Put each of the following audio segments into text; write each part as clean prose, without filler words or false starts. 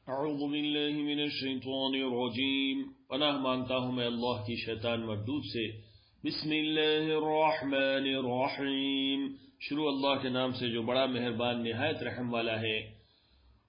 اعوذ باللہ من الشیطان الرجیم، پناہ مانگتا ہوں میں اللہ کی شیطان مردود سے۔ بسم اللہ الرحمن الرحیم، شروع اللہ کے نام سے جو بڑا مہربان نہایت رحم والا ہے۔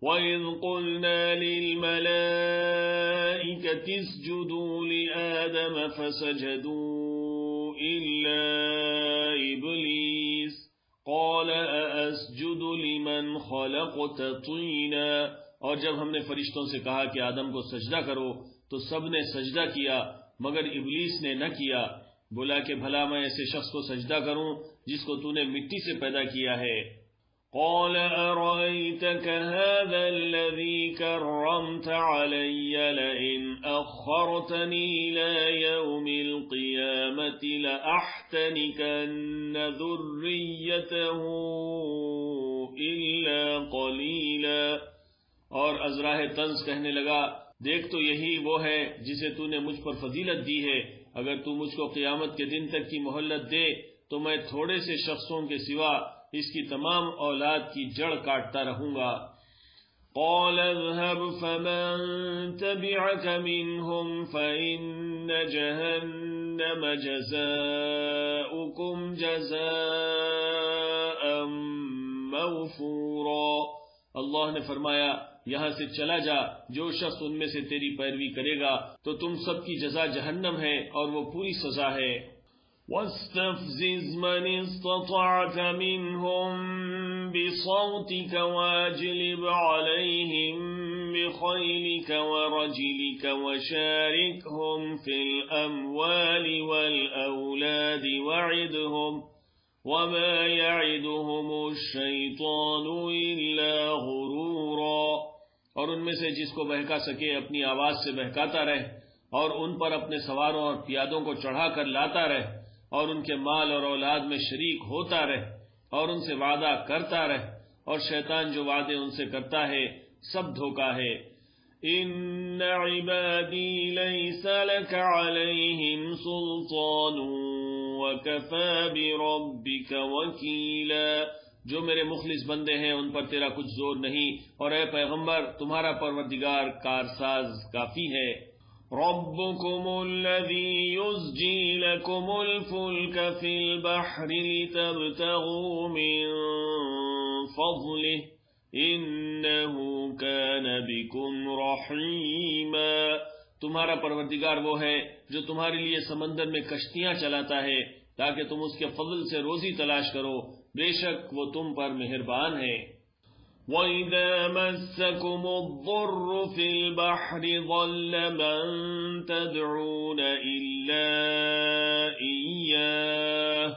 وَإِذْ قُلْنَا لِلْمَلَائِكَةِ اسْجُدُوا لِآدَمَ فَسَجَدُوا إِلَّا إِبْلِيسَ قَالَ أَأَسْجُدُ لِمَنْ خَلَقْتَ طِينًا۔ اور جب ہم نے فرشتوں سے کہا کہ آدم کو سجدہ کرو تو سب نے سجدہ کیا مگر ابلیس نے نہ کیا، بولا کہ بھلا میں ایسے شخص کو سجدہ کروں جس کو تو نے مٹی سے پیدا کیا ہے۔ قال أرأيتك هذا الذي كرمت علي لئن أخرتني إلى يوم القيامة لأحتنكن ذريته إلا قليلا۔ اور ازراہ طنز کہنے لگا، دیکھ تو یہی وہ ہے جسے تو نے مجھ پر فضیلت دی ہے، اگر تو مجھ کو قیامت کے دن تک کی مہلت دے تو میں تھوڑے سے شخصوں کے سوا اس کی تمام اولاد کی جڑ کاٹتا رہوں گا۔ قال اذهب فمن تبعك منهم فإن جهنم جزاؤكم جزاء موفورا۔ اللہ نے فرمایا، یہاں سے چلا جا، جو شخص ان میں سے تیری پیروی کرے گا تو تم سب کی جزا جہنم ہے اور وہ پوری سزا ہے۔ وَاسْتَفْزِزْ مَنِ اسْتَطَعْتَ مِنْهُمْ بِصَوْتِكَ وَأَجْلِبْ عَلَيْهِمْ بِخَيْلِكَ وَرَجِلِكَ وَشَارِكْهُمْ فِي الْأَمْوَالِ وَالْأَوْلَادِ وَعِدْهُمْ وَمَا يَعِدُهُمُ الشَّيْطَانُ إِلَّا غُرُورًا۔ اور ان میں سے جس کو بہکا سکے اپنی آواز سے بہکاتا رہ، اور ان پر اپنے سواروں اور پیادوں کو چڑھا کر لاتا رہ، اور ان کے مال اور اولاد میں شریک ہوتا رہ، اور ان سے وعدہ کرتا رہ، اور شیطان جو وعدے ان سے کرتا ہے سب دھوکا ہے۔ ان عبادی لیس لک علیہم سلطان وکفی بربک وکیلا۔ جو میرے مخلص بندے ہیں ان پر تیرا کچھ زور نہیں، اور اے پیغمبر تمہارا پروردگار کارساز کافی ہے۔ ربكم الذي يزجي لكم الفلك في البحر لتبتغوا من فضله إنه كان بكم رحيما۔ تمہارا پروردگار وہ ہے جو تمہارے لیے سمندر میں کشتیاں چلاتا ہے تاکہ تم اس کے فضل سے روزی تلاش کرو، بے شک وہ تم پر مہربان ہے۔ وَإِذَا مَسَّكُمُ الضُّرُّ فِي الْبَحْرِ ضَلَّ مَن تَدْعُونَ إِلَّا إِيَّاهُ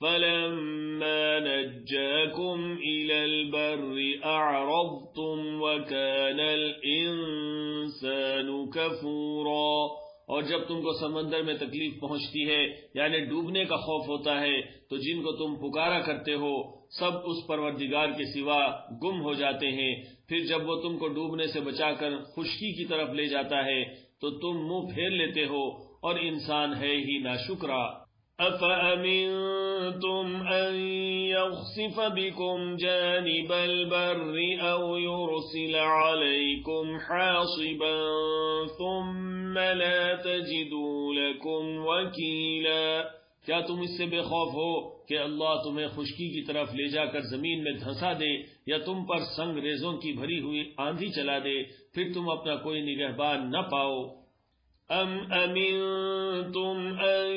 فَلَمَّا نَجَّاكُمْ إِلَى الْبَرِّ أَعْرَضْتُمْ وَكَانَ الْإِنسَانُ كَفُورًا۔ اور جب تم کو سمندر میں تکلیف پہنچتی ہے یعنی ڈوبنے کا خوف ہوتا ہے تو جن کو تم پکارا کرتے ہو سب اس پروردگار کے سوا گم ہو جاتے ہیں، پھر جب وہ تم کو ڈوبنے سے بچا کر خشکی کی طرف لے جاتا ہے تو تم منہ پھیر لیتے ہو، اور انسان ہے ہی ناشکرا۔ أَفَأَمِنْتُمْ أَنْ يَخْسِفَ بِكُمْ جَانِبَ الْبَرِّ أَوْ يُرْسِلَ عَلَيْكُمْ حَاصِبًا ثُمَّ لَا تَجِدُوا لَكُمْ وَكِيلًا۔ کیا تم اس سے بے خوف ہو کہ اللہ تمہیں خشکی کی طرف لے جا کر زمین میں دھنسا دے، یا تم پر سنگ ریزوں کی بھری ہوئی آندھی چلا دے، پھر تم اپنا کوئی نگہبان نہ پاؤ؟ ام امنتم ان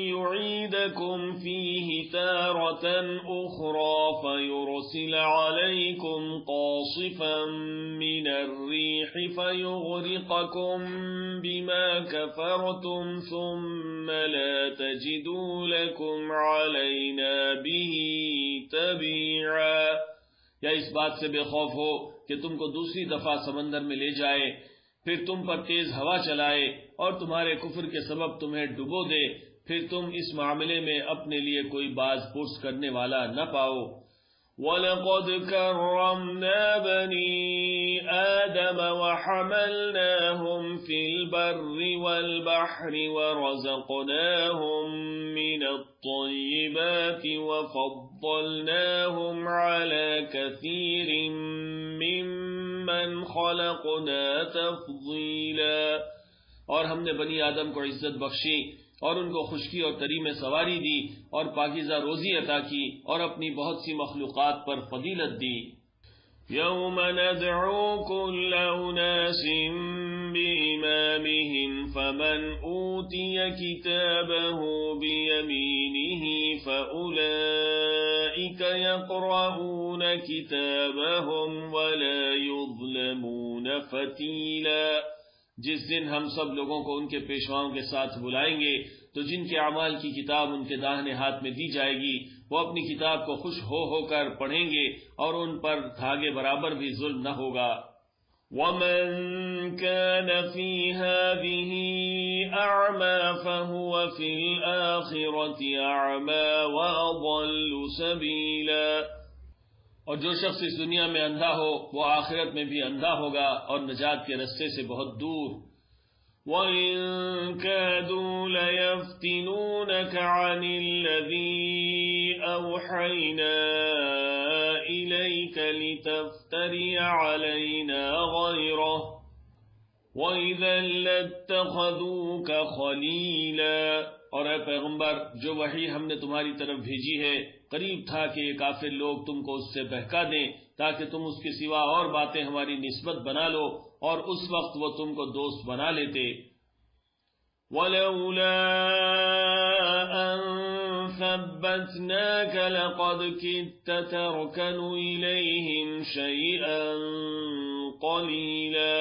يعيدكم فيه تارة اخرى فيرسل عليكم قاصفا من الريح فيغرقكم بما كفرتم ثم لا تجدوا لكم علينا به تبيعا۔ یا اس بات سے بے خوف ہو کہ تم کو دوسری دفعہ سمندر میں لے جائے، پھر تم پر تیز ہوا چلائے اور تمہارے کفر کے سبب تمہیں ڈبو دے، پھر تم اس معاملے میں اپنے لیے کوئی باز پرس کرنے والا نہ پاؤ۔ وَلَقَدْ كَرَّمْنَا بَنِي آدَمَ وَحَمَلْنَاهُمْ فِي الْبَرِّ وَالْبَحْرِ وَرَزَقْنَاهُمْ مِنَ الطَّيِّبَاتِ وَفَضَّلْنَاهُمْ عَلَى كَثِيرٍ مِّمَّن ممن خلقنا تفضیلا، اور ہم نے بنی آدم کو عزت بخشی اور ان کو خشکی اور تری میں سواری دی اور پاکیزہ روزی عطا کی اور اپنی بہت سی مخلوقات پر فضیلت دی۔ یوم ندعو کل اناس بإمامهم فمن أوتي كتابه بيمينه فأولئك يقرؤون كتابهم ولا يظلمون فتيلا۔ جس دن ہم سب لوگوں کو ان کے پیشواؤں کے ساتھ بلائیں گے تو جن کے اعمال کی کتاب ان کے داہنے ہاتھ میں دی جائے گی وہ اپنی کتاب کو خوش ہو کر پڑھیں گے اور ان پر دھاگے برابر بھی ظلم نہ ہوگا۔ وَمَن كَانَ فِي هَٰذِهِ أَعْمَىٰ فَهُوَ فِي الْآخِرَةِ أَعْمَىٰ وَأَضَلُّ سَبِيلًا، اور جو شخص اس دنیا میں اندھا ہو وہ آخرت میں بھی اندھا ہوگا اور نجات کے رستے سے بہت دور۔ وَإِن كَادُوا لَيَفْتِنُونَكَ عَنِ الَّذِي أَوْحَيْنَا إِلَيْكَ لِتَفْتَرِيَ عَلَيْنَا غَيْرَهُ وَإِذًا لَّاتَّخَذُوكَ خَلِيلًا، اور اے پیغمبر جو وحی ہم نے تمہاری طرف بھیجی ہے قریب تھا کہ یہ کافر لوگ تم کو اس سے بہکا دیں تاکہ تم اس کے سوا اور باتیں ہماری نسبت بنا لو، اور اس وقت وہ تم کو دوست بنا لیتے۔ وَلَوْلَا أَن ثَبَّتْنَاكَ لَقَدْ كِدتَّ تَرْكَنُ إِلَيْهِمْ شَيْئًا قَلِيلًا،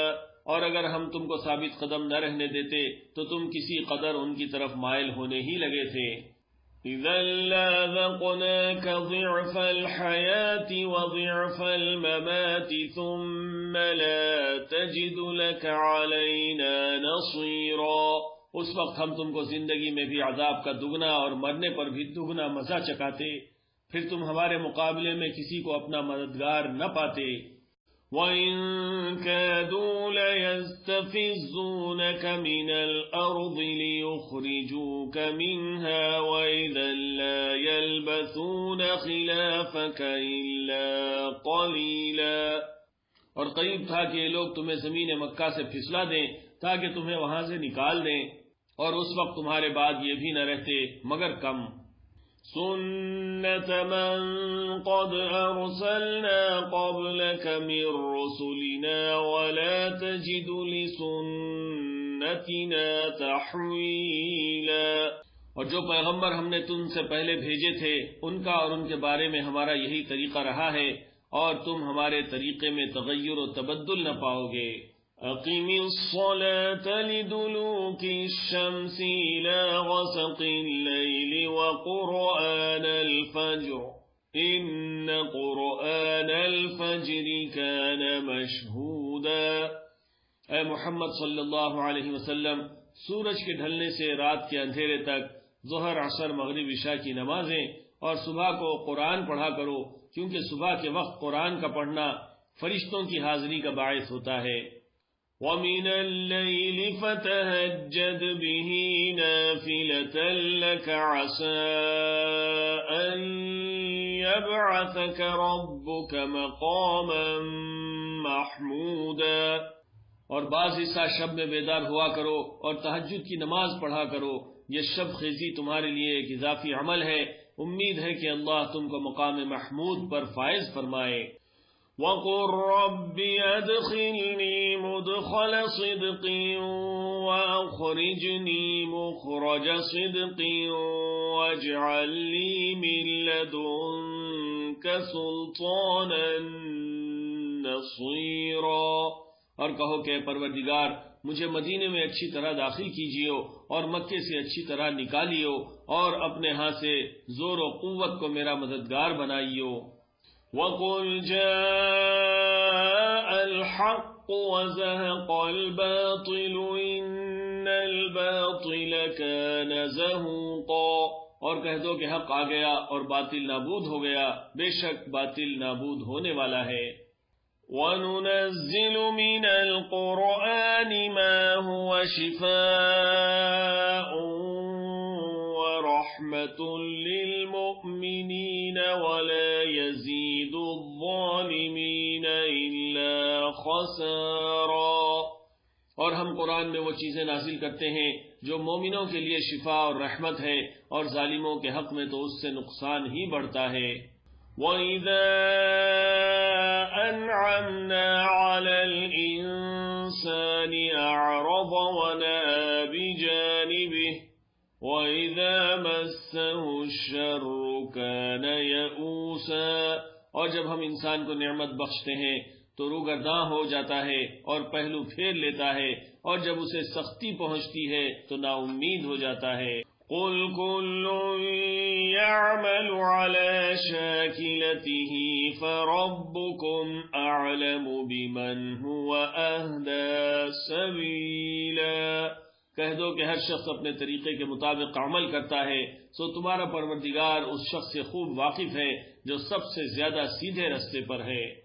اور اگر ہم تم کو ثابت قدم نہ رہنے دیتے تو تم کسی قدر ان کی طرف مائل ہونے ہی لگے تھے۔ إِذًا لَّأَذَقْنَاكَ ضِعْفَ الْحَيَاةِ وَضِعْفَ الْمَمَاتِ ثُمَّ لَا تَجِدُ لَكَ عَلَيْنَا نَصِيرًا، اس وقت ہم تم کو زندگی میں بھی عذاب کا دگنا اور مرنے پر بھی دگنا مزہ چکاتے، پھر تم ہمارے مقابلے میں کسی کو اپنا مددگار نہ پاتے۔ وَإِن كَادُوا لَيَسْتَفِزُّونَكَ مِنَ الْأَرْضِ لِيُخْرِجُوكَ مِنْهَا وَإِذًا لَّا يَلْبَثُونَ خِلَافَكَ إِلَّا قَلِيلًا، اور قریب تھا کہ یہ لوگ تمہیں زمین مکہ سے پھسلا دیں تاکہ تمہیں وہاں سے نکال دیں، اور اس وقت تمہارے بعد یہ بھی نہ رہتے مگر کم۔ سُنَّةَ مَن قَدْ أَرْسَلْنَا قَبْلَكَ مِن رُّسُلِنَا وَلَا تَجِدُ لِسُنَّتِنَا تَحْوِيلًا، اور جو پیغمبر ہم نے تم سے پہلے بھیجے تھے ان کا اور ان کے بارے میں ہمارا یہی طریقہ رہا ہے، اور تم ہمارے طریقے میں تغیر و تبدل نہ پاؤ گے۔ أقم الصلاة لدلوك الشمس إلى غسق الليل وقرآن الفجر إن قرآن الفجر كان مشهودا، اے محمد صلی اللہ علیہ وسلم سورج کے ڈھلنے سے رات کے اندھیرے تک ظہر عصر مغرب عشاء کی نمازیں اور صبح کو قرآن پڑھا کرو، کیونکہ صبح کے وقت قرآن کا پڑھنا فرشتوں کی حاضری کا باعث ہوتا ہے۔ وَمِنَ اللَّيْلِ فَتَهَجَّدْ بِهِ نَافِلَةً لَكَ عَسَىٰ أَن يَبْعَثَكَ رَبُّكَ مَقَامًا مَحْمُودًا، اور بعض حصہ شب میں بیدار ہوا کرو اور تہجد کی نماز پڑھا کرو، یہ شب خیزی تمہارے لیے ایک اضافی عمل ہے، امید ہے کہ اللہ تم کو مقام محمود پر فائز فرمائے۔ وَقُل رَّبِّ أَدْخِلْنِي مُدْخَلَ صِدْقٍ وَأَخْرِجْنِي مُخْرَجَ صِدْقٍ وَاجْعَل لِّي مِن لَّدُنكَ سُلْطَانًا نَّصِيرًا، اور کہو کہ پروردگار مجھے مدینے میں اچھی طرح داخل کیجیو اور مکے سے اچھی طرح نکالیو اور اپنے ہاں سے زور و قوت کو میرا مددگار بنائیو۔ وَقُلْ جَاءَ الْحَقُّ وَزَهَقَ الْبَاطِلُ إِنَّ الْبَاطِلَ كَانَ زَهُوقًا، اور کہہ دو کہ حق آ گیا اور باطل نابود ہو گیا، بے شک باطل نابود ہونے والا ہے۔ وَنُنَزِّلُ مِنَ الْقُرْآنِ مَا هُوَ شِفَاءٌ وَرَحْمَةٌ لِّلْمُؤْمِنِينَ وَلَا يَزِيدُ الظَّالِمِينَ إِلَّا خسارا، اور ہم قرآن میں وہ چیزیں نازل کرتے ہیں جو مومنوں کے لیے شفا اور رحمت ہے، اور ظالموں کے حق میں تو اس سے نقصان ہی بڑھتا ہے۔ وَإِذَا أَنْعَمْنَا عَلَى الْإِنسَانِ أَعْرَضَ وَنَأَىٰ بِجَانِبِهِ وَإِذَا مَسَّهُ الشَّرُّ كَانَ يَئُوسًا، اور جب ہم انسان کو نعمت بخشتے ہیں تو روگرداں ہو جاتا ہے اور پہلو پھیر لیتا ہے، اور جب اسے سختی پہنچتی ہے تو نا امید ہو جاتا ہے۔ قُلْ كُلٌّ يَعْمَلُ عَلَى شَاكِلَتِهِ فَرَبُّكُمْ أَعْلَمُ بِمَنْ هُوَ أَهْدَىٰ سَبِيلًا، کہہ دو کہ ہر شخص اپنے طریقے کے مطابق عمل کرتا ہے، سو تمہارا پروردگار اس شخص سے خوب واقف ہے جو سب سے زیادہ سیدھے رستے پر ہے۔